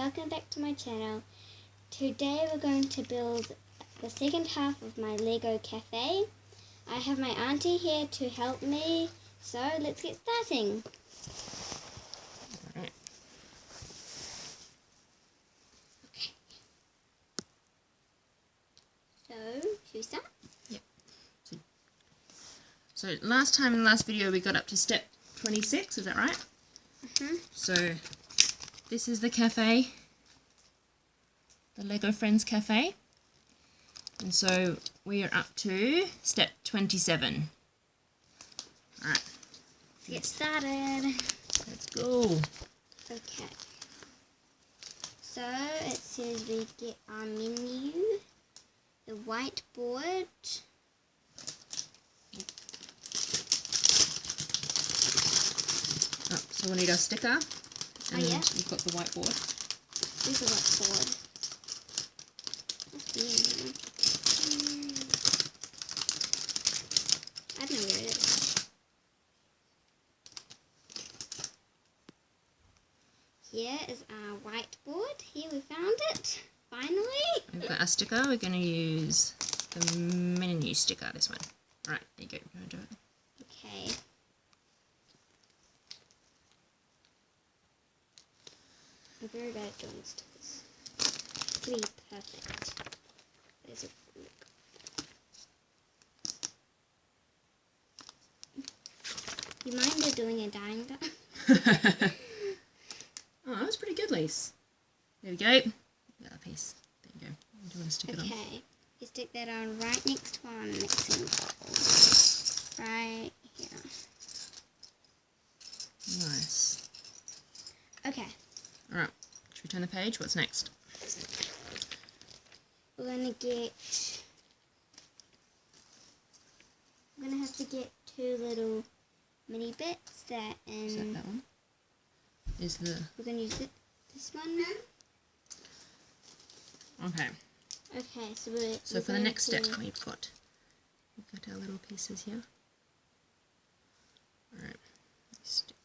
welcome back to my channel. Today we're going to build the second half of my Lego cafe. I have my auntie here to help me, so let's get starting. Alright. Okay. So, should we start? Yep. So last time in the last video we got up to step 26, is that right? So this is the cafe, the Lego Friends Cafe, and so we are up to step 27. Alright, Let's get started. let's go. Okay. So it says we get our menu, the whiteboard, Oh, so we need our sticker, and yeah. we've got the whiteboard. This is whiteboard. I don't know where it is. Here is our whiteboard. Here we found it. Finally. We've got our sticker. We're going to use the menu sticker, this one. Alright, there you go. We're going to do it. Okay. I'm very bad at doing stickers. To be perfect. There's a look. You mind doing a dying dot? Oh, that was pretty good, Lise. There we go. Got that piece. There you go. Do you want to stick it on? Okay. You stick that on right next to our mixing bowl. Right here. Nice. Okay. Alright, should we turn the page? What's next? We're gonna have to get two little mini bits that Is that one? Is the... we're gonna use this one. Okay. Okay, so So for the next step, we've got our little pieces here. Alright. Stick.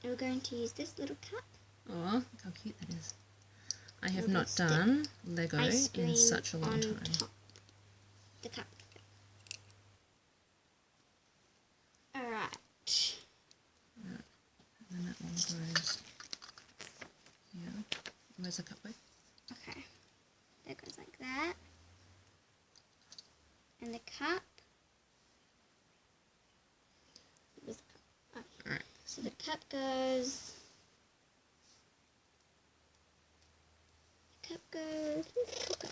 And we're going to use this little cup. Oh, look how cute that is. I have We're not gonna done Lego ice cream in such a long on time. top the cup. Alright. And then that one goes here. Where's the cup go? Okay. That goes like that. And the cup. Where's the cup? Oh. Alright. So the cup goes. The cup goes. Where's the cup go?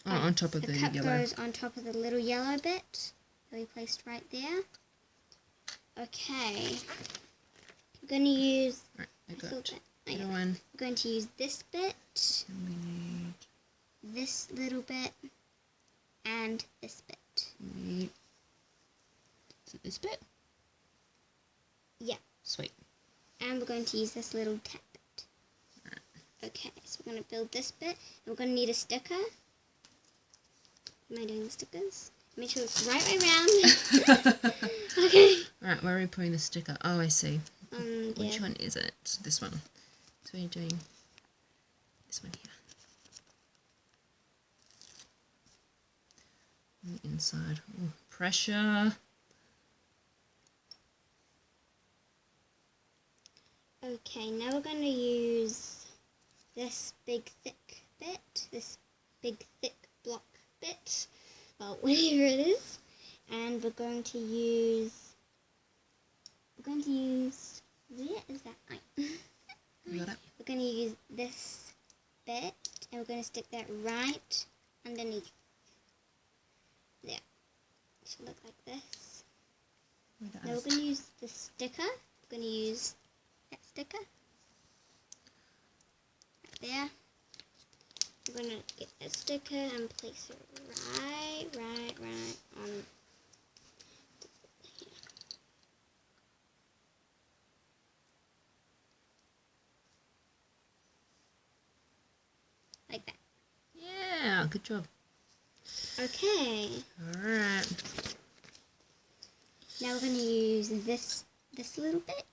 Oh, on top of the cup yellow. goes on top of the little yellow bit that we placed right there. Okay. We're going to use. Right, I got the the other one. We're going to use this bit, And we need... this little bit, and this bit. Is it this bit? Yeah. Sweet. And we're going to use this little tap bit. Right. Okay, so we're going to build this bit, and we're going to need a sticker. Am I doing the stickers? Make sure it's right way around. Okay. Alright, where are we putting the sticker? Oh, I see. Yeah. Which one is it? This one. So you're doing this one here. On the inside. Ooh, pressure. Okay, now we're going to use this big thick bit, this big thick block bit, well, whatever it is, and we're going to use, where is that? You got it? We're going to use this bit, and we're going to stick that right underneath. There. It should look like this. Now we're going to use the sticker. We're going to use that sticker. Right there. We're going to get that sticker and place it right on here. Like that. Yeah, good job. Okay. Alright. Now we're going to use this this little bit.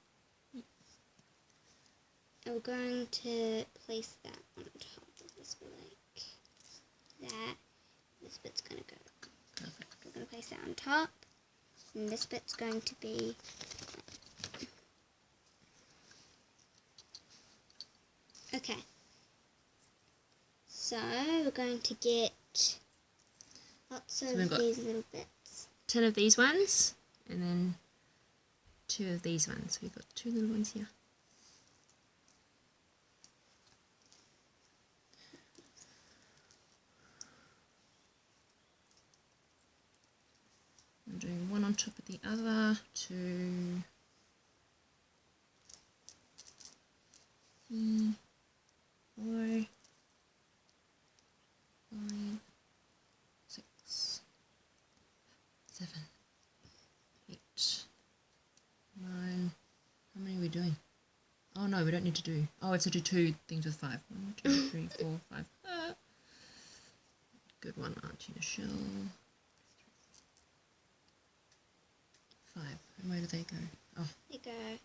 And we're going to place that on top of this like that. This bit's going to go. Perfect. We're going to place that on top. And this bit's going to be... Okay. So we're going to get lots of these little bits. 10 of these ones, and then 2 of these ones. We've got 2 little ones here. I'm doing one on top of the other, 2, 3, 4, 5, 6, 7, 8, 9. How many are we doing? Oh no, we don't need to do. Oh, we have to do 2 things with 5. 1, 2, 3, 4, 5. Good one, Auntie Michelle. 5. And where do they go? Oh. They go.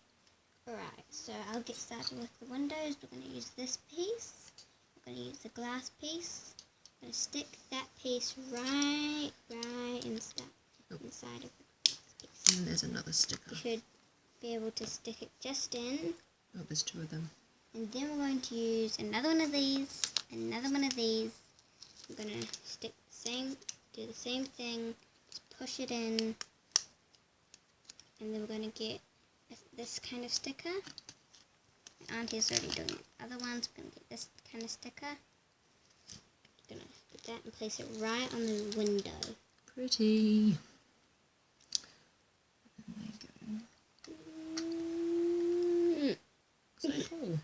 Alright, so I'll get started with the windows. We're going to use this piece. We're going to use the glass piece. I'm going to stick that piece right inside of the glass piece. And there's another sticker. You should be able to stick it just in. Oh, there's 2 of them. And then we're going to use another one of these, another one of these. I'm going to do the same thing, just push it in. And then we're going to get this kind of sticker. Auntie's already doing it. Other ones, we're going to get this kind of sticker. I'm going to put that and place it right on the window. Pretty. And there you go. So cool.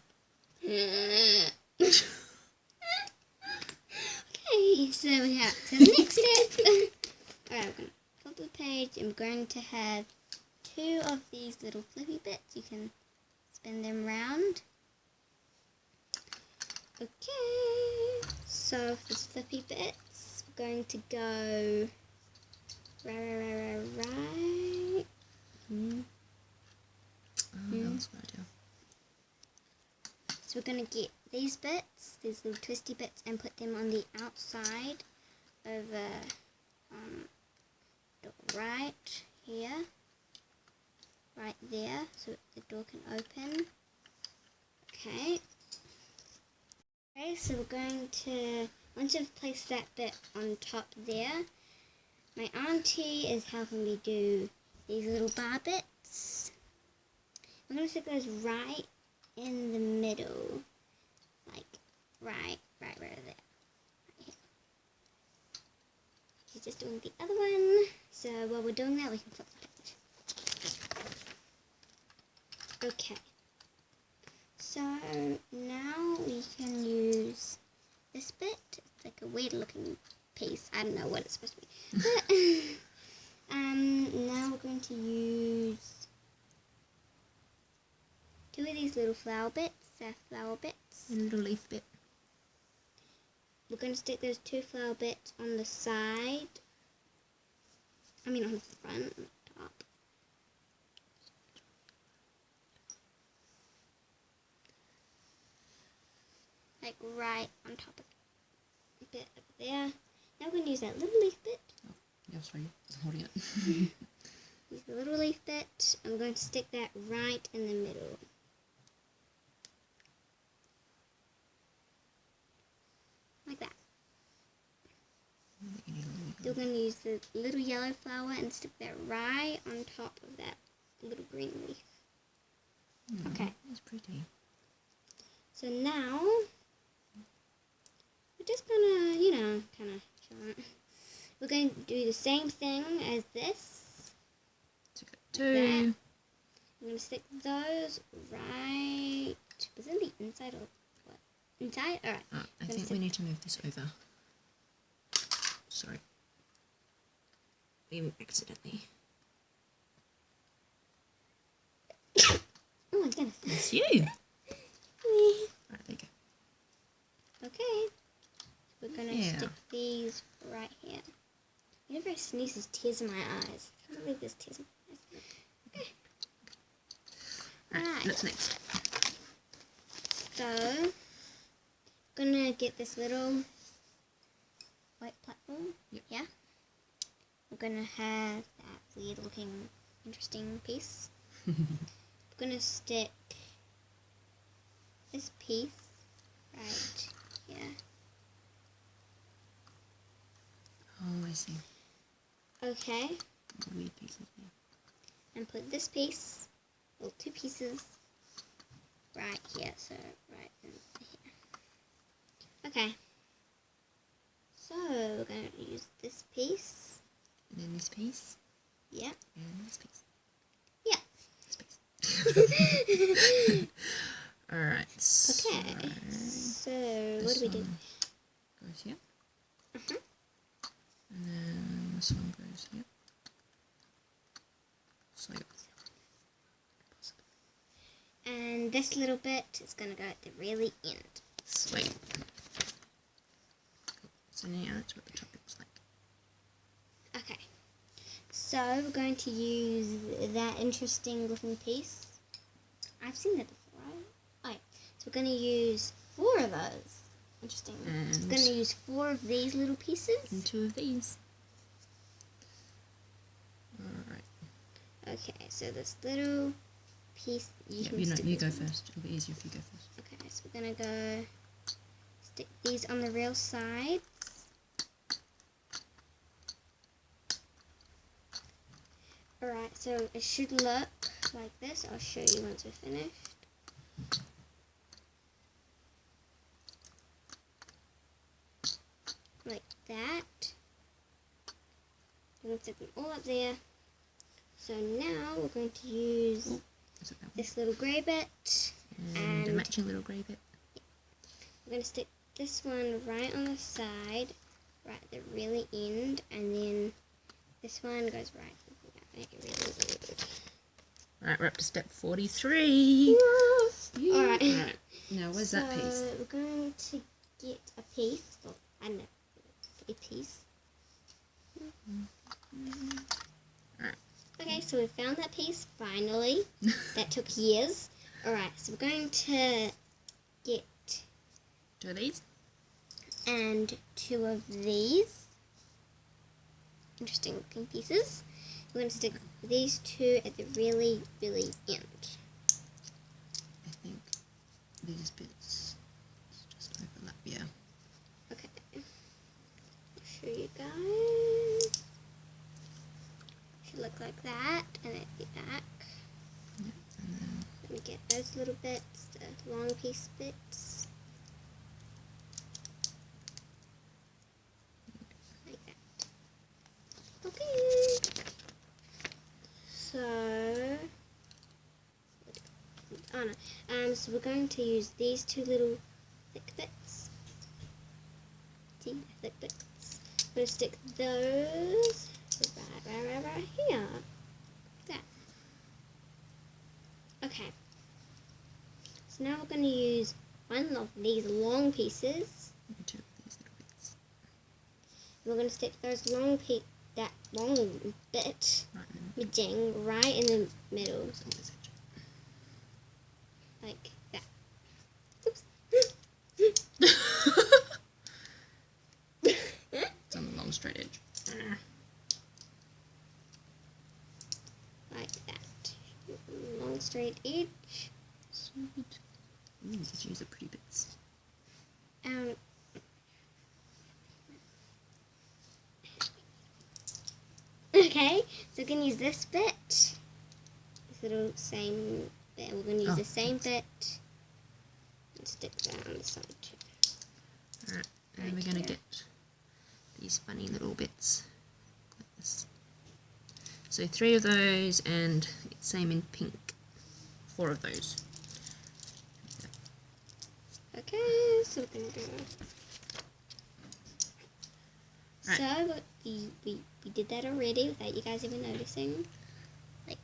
Okay, so we have to the next step. Alright, we're going to flip the page and we're going to have 2 of these little flippy bits. You can spin them round. Okay, so for the flippy bits, we're going to go right. That was a good idea. So we're going to get these bits, these little twisty bits, and put them on the outside of the right here. Right there, so the door can open. Okay. Okay, so we're going to, once you've placed that bit on top there, my auntie is helping me do these little bar bits. I'm going to stick those right in the middle, like right there. Right here. She's just doing the other one, so while we're doing that, we can flip the page. Okay, so now we can use this bit. It's like a weird looking piece. I don't know what it's supposed to be. But, now we're going to use 2 of these little flower bits, And a little leaf bit. We're going to stick those 2 flower bits on the side. On the front, on the top. Like right on top of the bit over there. Now we're going to use that little leaf bit. Oh, yeah, sorry, I'm holding it. Use the little leaf bit, and we're going to stick that right in the middle. Like that. We're going to use the little yellow flower and stick that right on top of that little green leaf. Okay. That's pretty. So now, we're just gonna, kind of chill out. We're going to do the same thing as this. So got 2. I'm going to stick those right, was it the inside or what? Inside? Alright. I think we need to move this over. Sorry. We accidentally. Oh my goodness. It's you. Right, there you go. Okay. We're going to stick these right here. Whenever I sneeze, there's tears in my eyes. I can't believe there's tears in my eyes. Okay. what's next? So, gonna get this little white platform. Yep. Yeah. We're gonna have that weird looking, interesting piece. We're gonna stick this piece right here. Oh, I see. Okay. Weird pieces. Yeah. And put this piece, well, 2 pieces, right here. So right in here. Okay. So we're going to use this piece. And then this piece. Yep. And this piece. Yeah. This piece. Alright. Okay. So what do we do? Goes here. Uh-huh. And then this one goes here. So yeah. And this little bit is going to go at the really end. Sweet. So now that's what the top looks like. Okay. So we're going to use that interesting looking piece. I've seen that before, right? Oh, yeah. So we're going to use 4 of those. Interesting. And We're going to use 4 of these little pieces. and 2 of these. Alright. Okay, so this little piece you Yeah, can you stick go this on. first. It'll be easier if you go first. Okay, so we're gonna go stick these on the real sides. Alright, so it should look like this. I'll show you once we're finished. Like that. I'm gonna stick them all up there. So now we're going to use Is it that one? this little grey bit. And a And matching little grey bit. we're going to stick this one right on the side, right at the really end, and then this one goes right really weird. Alright, we're up to step 43. Alright. Alright, now where's that piece? So we're going to get a piece, well, I don't know, a piece. Alright. Okay, so we found that piece, finally. That took years. Alright, so we're going to get 2 of these. and 2 of these interesting looking pieces. We're going to stick these 2 at the really, really end. I think these bits just overlap, yeah. Okay. I'll show you guys. Should look like that, and at the back. Yeah, and then Let me get those little bits, the long piece bits. Like that. Okay. So, oh no. So we're going to use these 2 little thick bits. See, the thick bits. I'm going to stick those right here. Like that. Okay. So now we're going to use one of these long pieces. and 2 of these little bits. We're going to stick those that long bit, Right in midging, right in the middle, on this edge. like that. It's on the long straight edge. Like that. Long straight edge. Sweet. Ooh, let's use the pretty bits. Okay, so we're going to use this bit. This little same bit. We're going to use the same bit and stick that on the side too. Alright, and then we're going to get these funny little bits like this. So 3 of those and same in pink. 4 of those. Okay, so we're going to go. Right. So we did that already without you guys even noticing. Like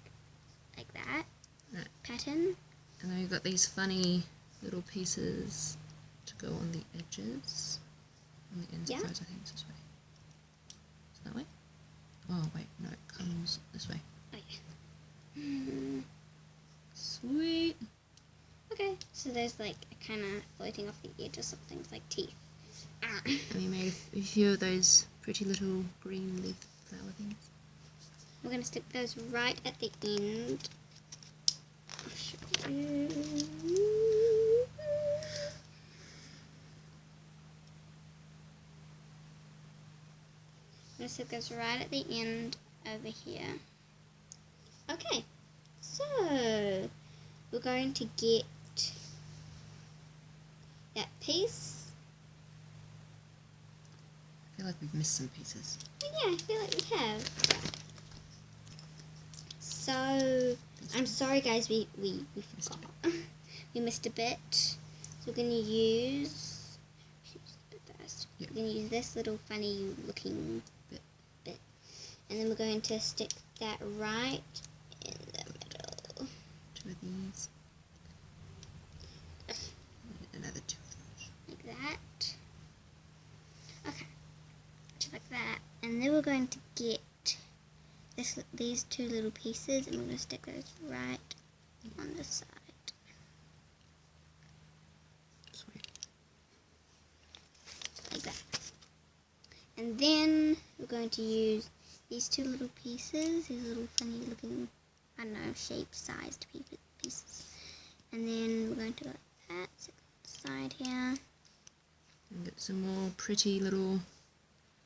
that. Right. Pattern. And then we've got these funny little pieces to go on the edges. On the ends Yeah. of those, I think it's this way. Is it that way? Oh, wait, no, it comes this way. Oh yeah. Sweet. So there's like kind of floating off the edge or something. It's like teeth. And we made a few of those pretty little green leaf flower things. We're going to stick those right at the end. I'll show you. I'm going to stick those right at the end over here. Okay, so we're going to get that piece. I feel like we've missed some pieces. Oh yeah, I feel like we have. So, I'm sorry guys, we forgot. We missed a bit. So we're going to use, Yep. we're going to use this little funny looking bit. And then we're going to stick that right in the middle. 2 of these. Another 2 of those. Like that. Okay. Just like that. And then we're going to get these 2 little pieces and we're going to stick those right on the side. Sweet. Like that. And then we're going to use these 2 little pieces, these little funny looking, I don't know, shaped sized pieces. And then we're going to go like that, stick on the side here. And get some more pretty little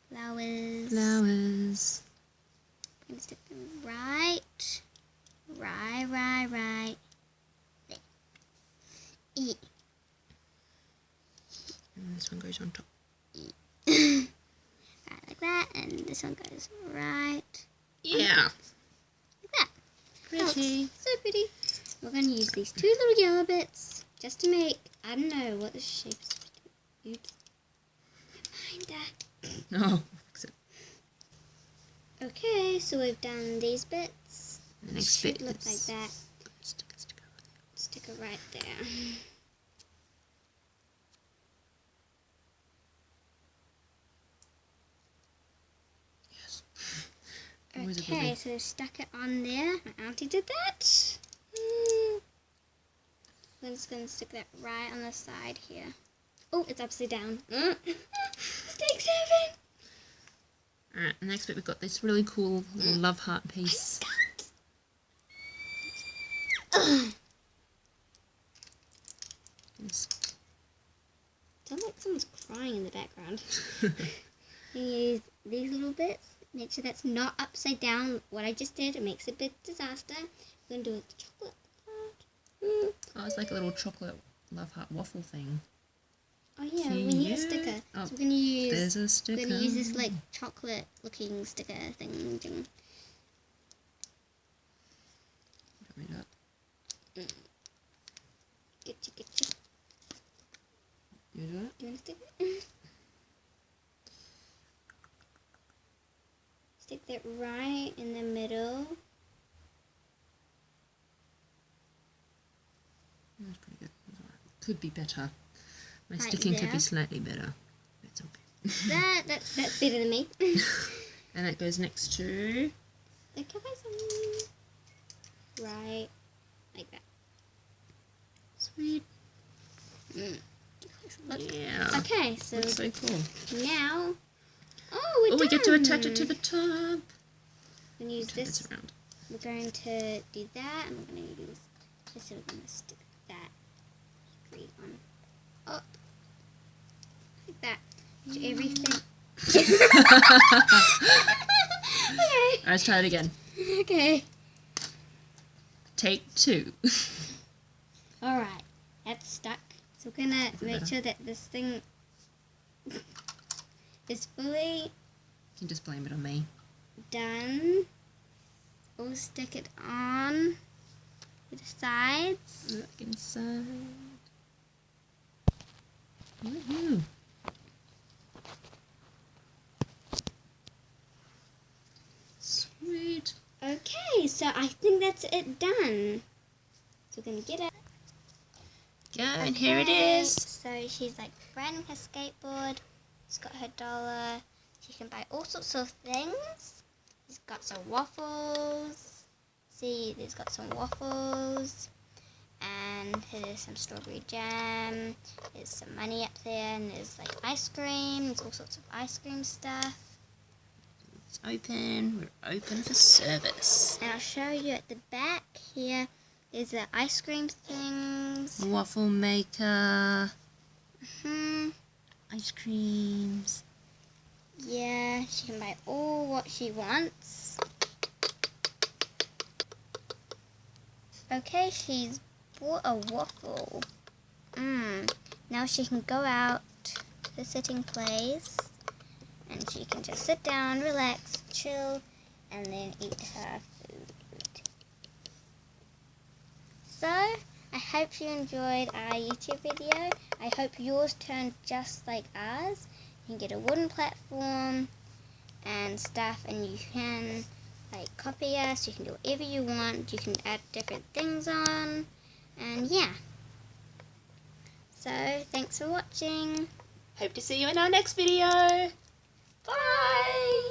Flowers. I'm going to stick them right there. E. And this one goes on top. Right, like that, and this one goes right. Yeah. Like that. Pretty. Oh, so pretty. We're going to use these 2 little yellow bits just to make, I don't know what the shape's supposed to be. Oops. Never mind that. No. Fix it. Okay, so we've done these bits. The next Should bit look is like that. sticker. Stick it right there. Yes. Always a good Okay, one. so stuck it on there. My auntie did that. I'm just going to stick that right on the side here. Oh, it's upside down. Mistake 7. Alright, next bit we've got this really cool little love heart piece. Yes. Sounds like someone's crying in the background. You use these little bits. Make sure that's not upside down. What I just did, it makes a big disaster. We're going to do a chocolate part. Oh, it's like a little chocolate love heart waffle thing. Oh yeah, we need a sticker. Oh, So we're going to use... there's a sticker. We're going to use this like chocolate looking sticker thing. Don't read that. Getcha. You do it? Do you want to stick it? Stick that right in the middle. That's pretty good. That's all right. Could be better. My Right sticking could there. be slightly better. It's okay. That's better than me. And that goes next to... The covers right like that. Sweet. Look. Yeah. Okay, so Looks so cool. now, we're done. We get to attach it to the top. We're going to use Turn this. this around. We're going to do that, and we're going to use this. So we're going to stick that straight on up like that to everything. Okay. Let's try it again. Okay. Take 2. All right. That's stuck. So we're gonna it make better? sure that this thing is fully You can just blame it on me. done. We'll stick it on the sides. Look inside. Woohoo! Sweet. Okay, so I think that's it done. So we're gonna get it. Go, and here it Okay, is. So she's like riding her skateboard. She's got her dollar. She can buy all sorts of things. She's got some waffles. See, there's got some waffles. And And here's some strawberry jam. There's some money up there, and there's like ice cream. There's all sorts of ice cream stuff. It's open. We're open for service. And I'll show you at the back here. There's the ice cream things. Waffle maker. Hmm. Ice creams. Yeah, she can buy all what she wants. Okay, she's bought a waffle. Now she can go out to the sitting place and she can just sit down, relax, chill, and then eat her food. So, I hope you enjoyed our YouTube video. I hope yours turned just like ours. You can get a wooden platform and stuff, and you can like copy us. You can do whatever you want. You can add different things on, and yeah. So thanks for watching. Hope to see you in our next video. Bye!